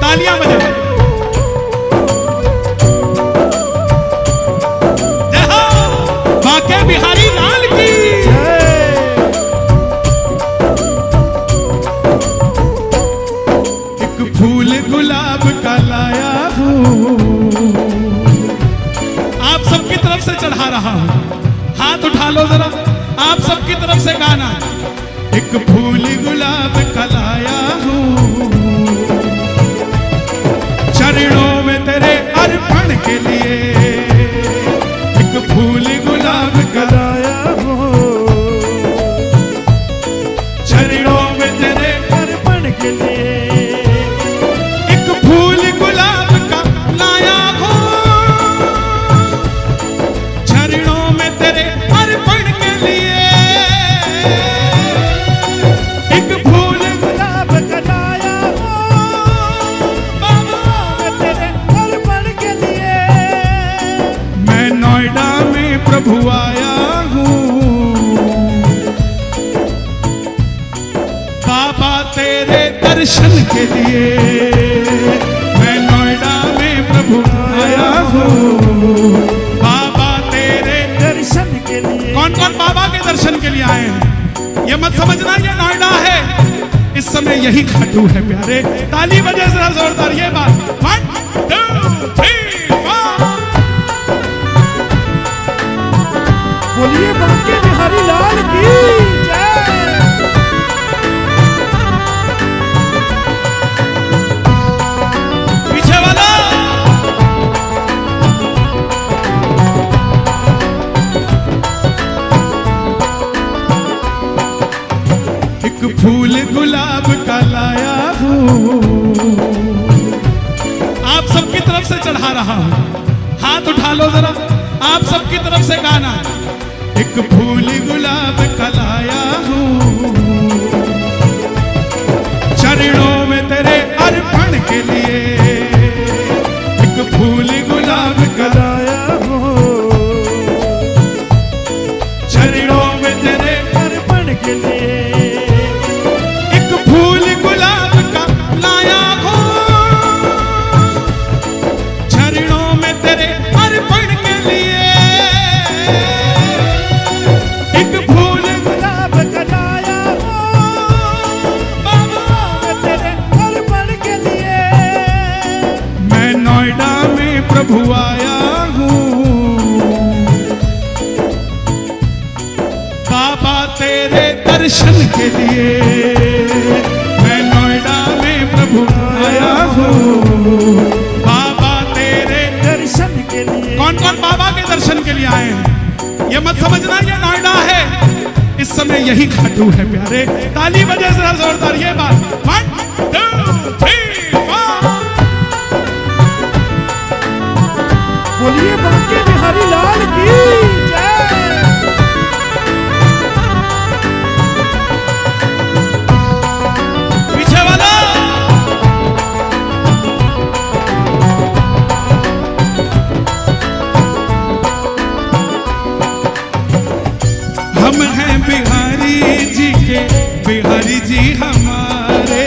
तालियां बजाओ। जय हो बांके बिहारी लाल की। एक फूल गुलाब का लाया हूँ, आप सबकी तरफ से चढ़ा रहा हूँ। हाथ उठा लो जरा, आप सबकी तरफ से गाना। एक फूल गुलाब का लाया हूँ, चरणों में तेरे अर्पण के लिए। एक फूल गुलाब का लाया हूँ, चरणों में तेरे अर्पण के लिए। एक फूल गुलाब का लाया हूँ, चरणों में तेरे अर्पण के लिए। एक फूल गुलाब का लाया हूँ, तेरे अर्पण के लिए। मैं नोएडा में प्रभु आया हूँ, बाबा तेरे दर्शन के लिए। मैं नोएडा में प्रभु आया हूँ, बाबा तेरे दर्शन के लिए। कौन कौन बाबा के दर्शन के लिए आए हैं? ये मत समझना ये नोएडा है, इस समय यही खाटू है प्यारे। ताली बजे जरा जोरदार ये बात। 1 2 3 4। बोलिए बांके बिहारी लाल की जय। पीछे वाला एक फूल गुलाब का लाया हूँ, आप सबकी तरफ से चढ़ा रहा हूँ। हाथ उठा लो जरा, आप सबकी तरफ से गाना। एक फूल गुलाब का लाया हूँ, चरणों में तेरे अर्पण के लिए। एक फूल गुलाब का लाया हूँ, चरणों में तेरे अर्पण के लिए। एक फूल गुलाब का लाया हूँ, चरणों में तेरे अर्पण के लिए। एक फूल गुलाब का लाया हूँ, बाबा तेरे अर्पण के लिए। मैं नोएडा में प्रभु आया हूँ, बाबा तेरे दर्शन के लिए। मैं नोएडा में प्रभु आया हूँ, बाबा तेरे दर्शन के लिए। कौन कौन बाबा के दर्शन के लिए आए हैं? ये मत समझना ये नोएडा है, इस समय यही खाटू है प्यारे। ताली बजे जरा जोरदार ये बात। 1 2 3 4। बोलिए बांके बिहारी लाल की जय। पीछे वाला हम हैं बिहारी जी के, बिहारी जी हमारे।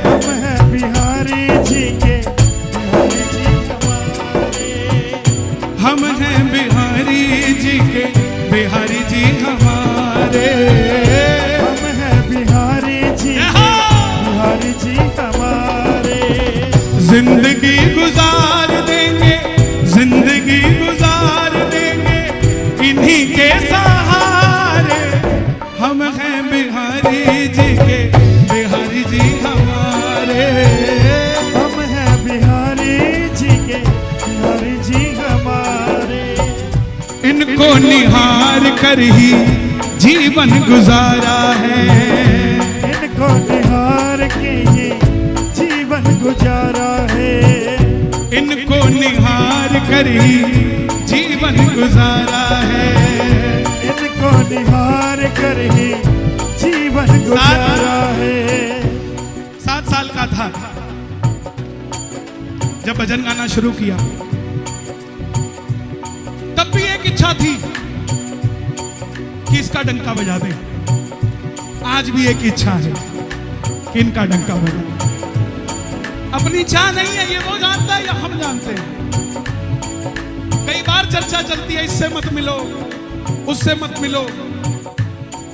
हम हैं बिहारी जी के, बिहारी जी हमारे। हम हैं बिहारी जी के, बिहारी जी हमारे। हम हैं बिहारी जी के, बिहारी जी हमारे। जिंदगी गुजार देंगे, जिंदगी गुजार देंगे इन्हीं के सहारे। हम हैं बिहारी जी के, बिहारी जी हमारे। हम हैं बिहारी जी के, बिहारी जी हमारे। इनको निहार कर ही जीवन गुजारा है। इनको निहार के ये जीवन गुजारा है। इनको निहार कर ही जीवन गुजारा है। इनको निहार कर ही जीवन गुजारा है। 7 साल का था जब भजन गाना शुरू किया, तब भी एक इच्छा थी कि इसका डंका बजा दें। आज भी एक इच्छा है कि इनका डंका बजा। अपनी चाह नहीं है, ये वो जानता है या हम जानते हैं। कई बार चर्चा चलती है, इससे मत मिलो, उससे मत मिलो।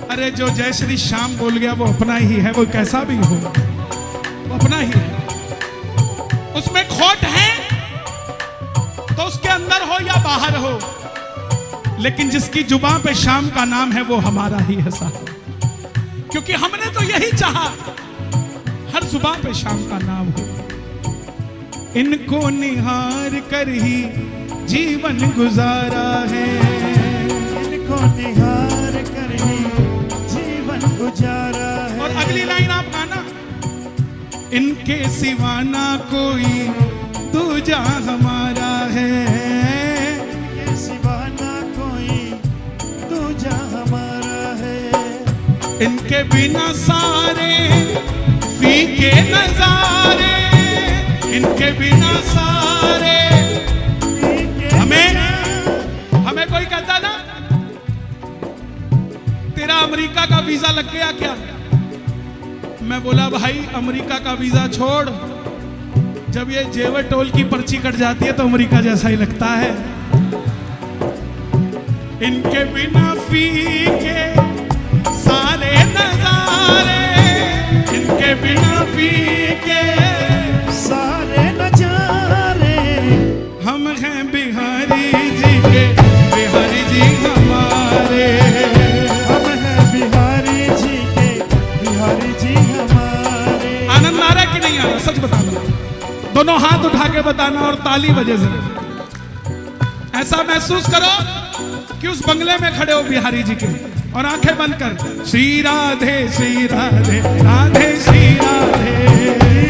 अरे जो जय श्री श्याम बोल गया वो अपना ही है, वो कैसा भी हो वो अपना ही है। उसमें खोट है तो उसके अंदर हो या बाहर हो, लेकिन जिसकी जुबान पे श्याम का नाम है वो हमारा ही है साहब। क्योंकि हमने तो यही चाहा हर जुबान पे श्याम का नाम हो। इनको निहार कर ही जीवन गुजारा है, इनको निहार कर ही जीवन गुजारा है। और अगली लाइन आप गाना, इनके सिवा ना कोई दूजा हमारा है, इनके सिवा ना कोई दूजा हमारा है। इनके बिना सारे फीके नजारे, इनके बिना सारे। हमें कोई कहता ना तेरा अमेरिका का वीजा लग गया क्या, मैं बोला भाई अमेरिका का वीजा छोड़, जब ये जेवर टोल की पर्ची कट जाती है तो अमेरिका जैसा ही लगता है। इनके बिना फीके सारे नजारे, इनके बिना फीके सारे नजारे। हम हैं बिहारी जी के, बिहारी जी हमारे। हम हैं बिहारी जी के, बिहारी जी हमारे। आनंद आ रहा है कि नहीं आ रहा, सच बताना। दोनों हाथ उठा के बताना और ताली बजे से ऐसा महसूस करो कि उस बंगले में खड़े हो बिहारी जी के, और आंखें बंद कर श्री राधे श्री राधे राधे श्री राधे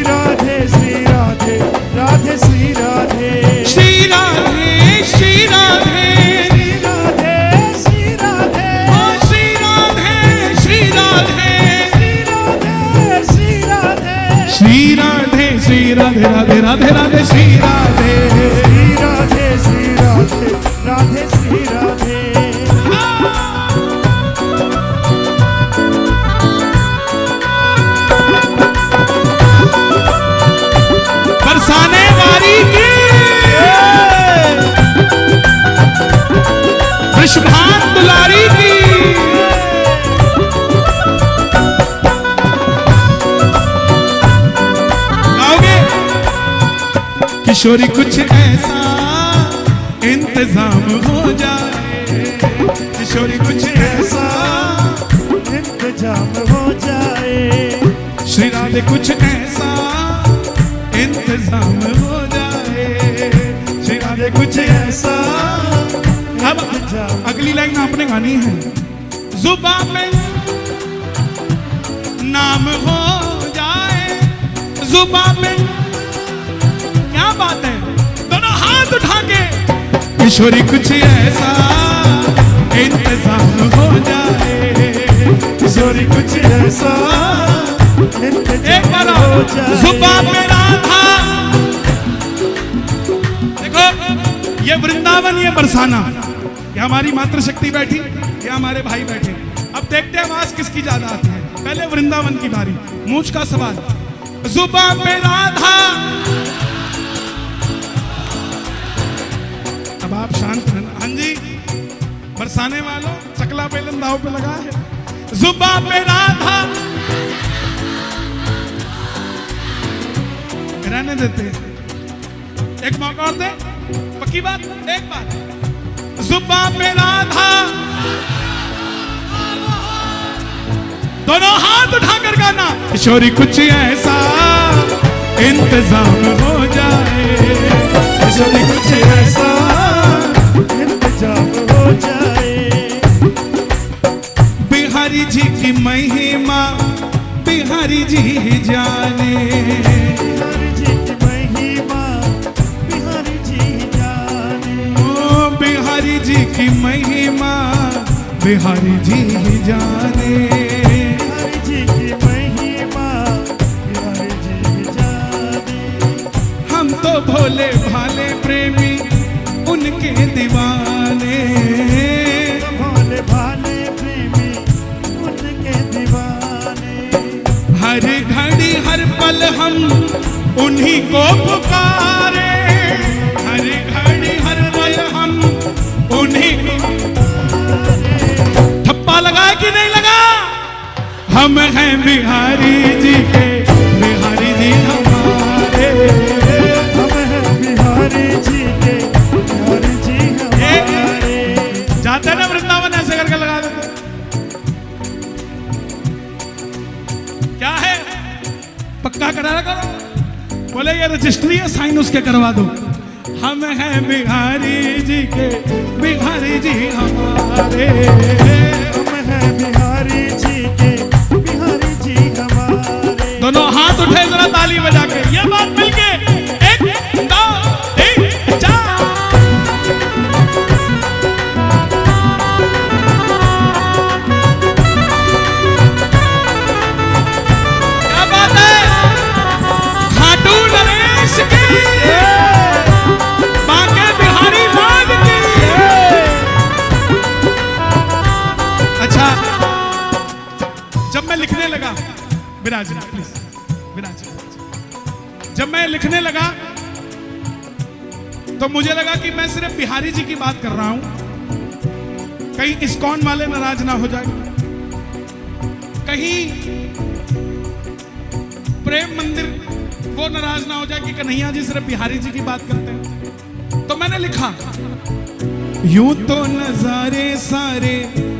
राधे श्री राधे राधे श्री राधे श्री राधे श्री राधे श्री राधे श्री राधे ओ श्री राधे श्री राधे श्री राधे श्री राधे श्री राधे राधे राधे राधे श्री राधे श्री राधे श्री राधे राधे श्री राधे। बरसाने वाली की वृषभान दुलारी की गाओगे। किशोरी कुछ ऐसा इंतजाम हो जाए, किशोरी कुछ ऐसा इंतजाम हो जाए। श्री राधे कुछ ऐसा इंतजाम हो जाए, श्री राधे कुछ ऐसा। अब अगली लाइन आपने गानी है, जुबान में नाम हो जाए, जुबान में। क्या बात है, दोनों हाथ उठा के किशोरी कुछ ऐसा इंतजाम हो जाए, किशोरी कुछ ऐसा एक बार जुबान में राधा। देखो ये वृंदावन, ये बरसाना, ये हमारी मातृशक्ति बैठी, ये हमारे भाई बैठे। अब देखते हैं आवाज किसकी ज्यादा आती है। पहले वृंदावन की बारी, मूंछ का सवाल। जुबान में राधा, अब आप शांत रहना। हाँ जी बरसाने वालों, चकला बेलन दाव पे लगा है। जुबान में राधा, रहने देते, एक मौका और दे, पक्की बात, एक बार। जुबान पे राधा, दोनों हाथ उठाकर गाना, किशोरी कुछ ऐसा इंतजाम हो जाए, किशोरी कुछ ऐसा इंतजाम हो जाए। बिहारी जी की महिमा बिहारी जी ही जाने, बिहारी जी की महिमा बिहारी जी जाने। ओ बिहारी जी की महिमा बिहारी जी ही जाने, बिहारी जी की महिमा बिहारी जी जाने। हम तो भोले भाले प्रेमी उनके दीवाने, उन्हीं को पुकारे, हर घड़ी हर पल हम उन्हीं को। ठप्पा लगा कि नहीं लगा? हम हैं बिहारी जी के, बिहारी जी हमारे, हम हैं बिहारी जी के, बिहारी जी हमारे। जाते ना वृंदावन ऐसे करके लगा देते। क्या है? पक्का करा करो। बोले ये रजिस्ट्री है, साइन उसके करवा दो। हम हैं बिहारी जी के, बिहारी जी हमारे, हम हैं बिहारी जी के, बिहारी जी हमारे। दोनों हाथ उठे जरा ताली बजा के, ये बात मिलके 1 2 3 4। क्या बात है? खाटू नरेश की, बांके बिहारी लाल की। अच्छा, जब मैं लिखने लगा, विराज प्लीज, विराज, जब मैं लिखने लगा तो मुझे लगा कि मैं सिर्फ बिहारी जी की बात कर रहा हूं, कहीं इस्कॉन वाले नाराज ना हो जाए, कहीं प्रेम मंदिर वो नाराज ना हो जाए कि कन्हैया जी सिर्फ बिहारी जी की बात करते हैं। तो मैंने लिखा, यूं तो नजारे सारे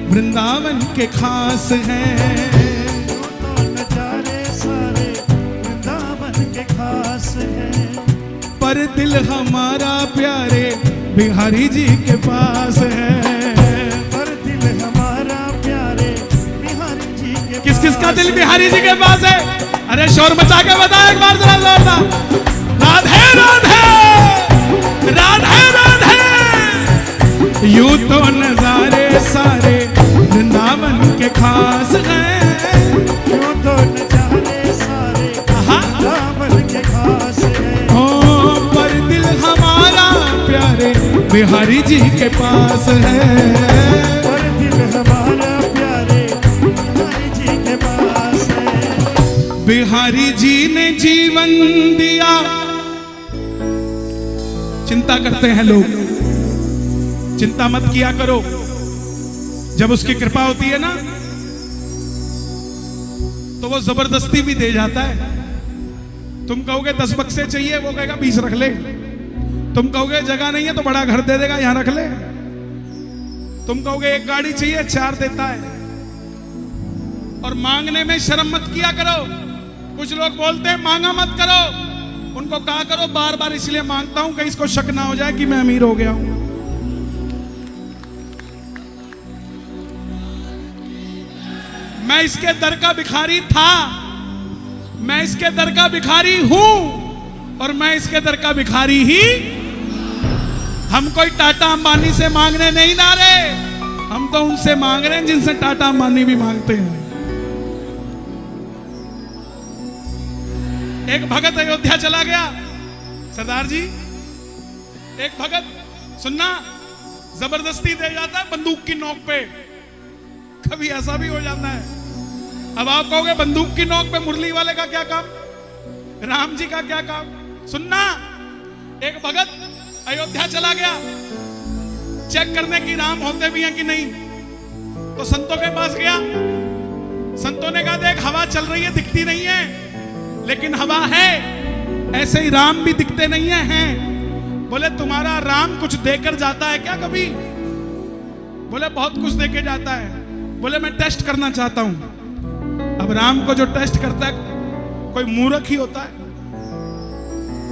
वृंदावन के खास हैं, तो नजारे सारे वृंदावन के खास हैं, पर दिल हमारा प्यारे बिहारी जी के पास है। पर दिल हमारा प्यारे बिहारी जी के। किस किस का दिल बिहारी जी के पास है? अरे शोर मचा के बता एक बार जरा जोरदार। राधे राधे राधे राधे। यूं तो नजारे सारे वृंदावन के खास हैं, यूं तो नजारे सारे वृंदावन के खास हैं, ओ पर दिल हमारा प्यारे बिहारी जी के पास है। पर दिल हमारा प्यारे बिहारी जी के पास है। बिहारी जी ने जीवन दिया। चिंता करते हैं लोग, चिंता मत किया करो, जब उसकी कृपा होती है ना तो वो जबरदस्ती भी दे जाता है। तुम कहोगे 10 बक्से चाहिए, वो कहेगा 20 रख ले। तुम कहोगे जगह नहीं है तो बड़ा घर दे देगा, यहां रख ले। तुम कहोगे एक गाड़ी चाहिए, 4 देता है। और मांगने में शर्म मत किया करो। कुछ लोग बोलते हैं मांगा मत करो, उनको कहा करो बार बार इसलिए मांगता हूं कहीं इसको शक ना हो जाए कि मैं अमीर हो गया हूं। मैं इसके दर का भिखारी था, मैं इसके दर का भिखारी हूं, और मैं इसके दर का भिखारी ही। हम कोई टाटा अंबानी से मांगने नहीं ला रहे, हम तो उनसे मांग रहे हैं जिनसे टाटा अंबानी भी मांगते हैं। एक भगत अयोध्या चला गया, सरदार जी, एक भगत सुनना जबरदस्ती दे जाता है बंदूक की नोक पे। कभी ऐसा भी हो जाता है। अब आप कहोगे बंदूक की नोक पे मुरली वाले का क्या काम, राम जी का क्या काम? सुनना, एक भगत अयोध्या चला गया चेक करने की राम होते भी हैं कि नहीं। तो संतों के पास गया, संतों ने कहा देख हवा चल रही है, दिखती नहीं है, लेकिन हवा है, ऐसे ही राम भी दिखते नहीं है। बोले तुम्हारा राम कुछ देकर जाता है क्या कभी? बोले बहुत कुछ देके जाता है। बोले मैं टेस्ट करना चाहता हूं। अब राम को जो टेस्ट करता है कोई मूर्ख ही होता है।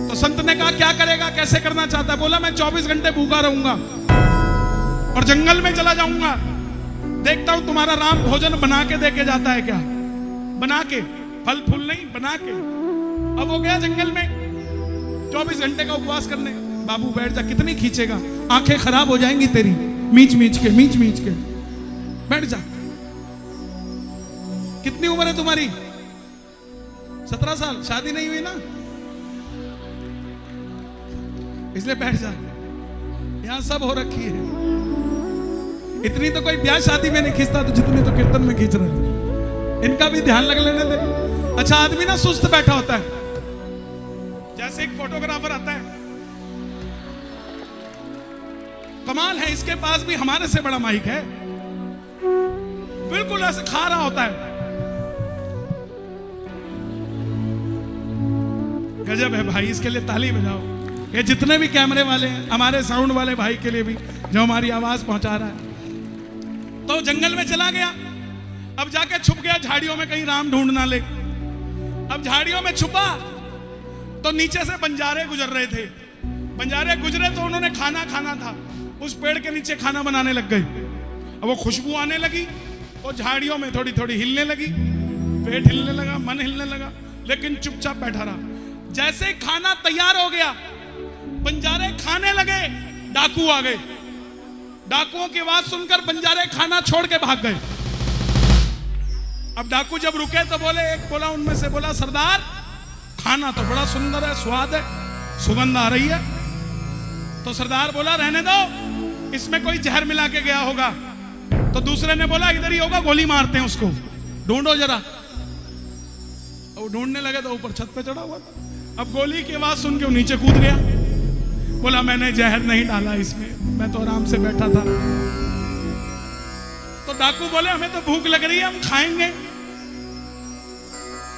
तो संत ने कहा क्या करेगा, कैसे करना चाहता है? बोला मैं 24 घंटे भूखा रहूंगा और जंगल में चला जाऊंगा, देखता हूं तुम्हारा राम भोजन बना के देके जाता है क्या। बना के, फल फूल नहीं, बना के। अब वो गया जंगल में 24 घंटे का उपवास करने। बाबू बैठ जा, कितनी खींचेगा, आंखें खराब हो जाएंगी तेरी, मीच मीच के बैठ जा। कितनी उम्र है तुम्हारी? 17 साल, शादी नहीं हुई ना, इसलिए बैठ जा। यहां सब हो रखी है, इतनी तो कोई ब्याह शादी में नहीं खींचता तो जितनी तो कीर्तन में खींच रहे हैं। इनका भी ध्यान लग लेने दे। अच्छा आदमी ना सुस्त बैठा होता है, जैसे एक फोटोग्राफर आता है, कमाल है, इसके पास भी हमारे से बड़ा माइक है, बिल्कुल ऐसे खा रहा होता है। गजब है भाई, इसके लिए ताली बजाओ। ये जितने भी कैमरे वाले हैं, हमारे साउंड वाले भाई के लिए भी, जो हमारी आवाज पहुंचा रहा है। तो जंगल में चला गया, अब जाके छुप गया झाड़ियों में, कहीं राम ढूंढ ना ले। अब झाड़ियों में छुपा तो नीचे से बंजारे गुजर रहे थे। बंजारे गुजरे तो उन्होंने खाना खाना था, उस पेड़ के नीचे खाना बनाने लग गए। अब वो खुशबू आने लगी, वो झाड़ियों में थोड़ी थोड़ी हिलने लगी, पेट हिलने लगा, मन हिलने लगा, लेकिन चुपचाप बैठा रहा। जैसे ही खाना तैयार हो गया, बंजारे खाने लगे, डाकू आ गए। डाकुओं की आवाज सुनकर बंजारे खाना छोड़ के भाग गए। अब डाकू जब रुके तो बोले, एक बोला उनमें से, बोला सरदार खाना तो बड़ा सुंदर है, स्वाद है, सुगंध आ रही है। तो सरदार बोला रहने दो, इसमें कोई जहर मिला के गया होगा। तो दूसरे ने बोला इधर ही होगा, गोली मारते हैं उसको, ढूंढो जरा। वो ढूंढने लगे तो ऊपर छत पे चढ़ा हुआ था। अब गोली की आवाज सुन के वो नीचे कूद गया, बोला मैंने जहर नहीं डाला इसमें, मैं तो आराम से बैठा था। तो डाकू बोले हमें तो भूख लग रही है, हम खाएंगे,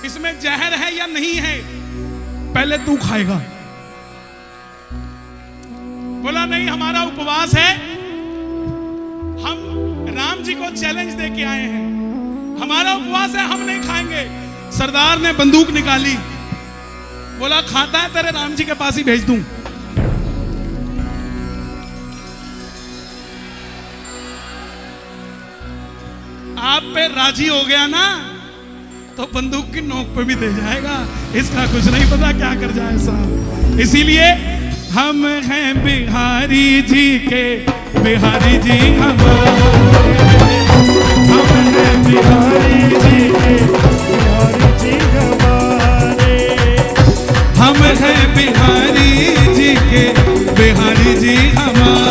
इसमें जहर है या नहीं है पहले तू खाएगा। बोला नहीं, हमारा उपवास है, हम राम जी को चैलेंज दे के आए हैं, हमारा उपवास है, हम नहीं खाएंगे। सरदार ने बंदूक निकाली, बोला खाता है तेरे राम जी के पास ही भेज दूं। आप पे राजी हो गया ना तो बंदूक की नोक पे भी दे जाएगा, इसका कुछ नहीं पता क्या कर जाए साहब। इसीलिए हम हैं बिहारी जी के, बिहारी जी हमारे, हम हैं बिहारी जी के, बिहारी जी हमारे, हम हैं बिहारी जी के, बिहारी जी हमारे।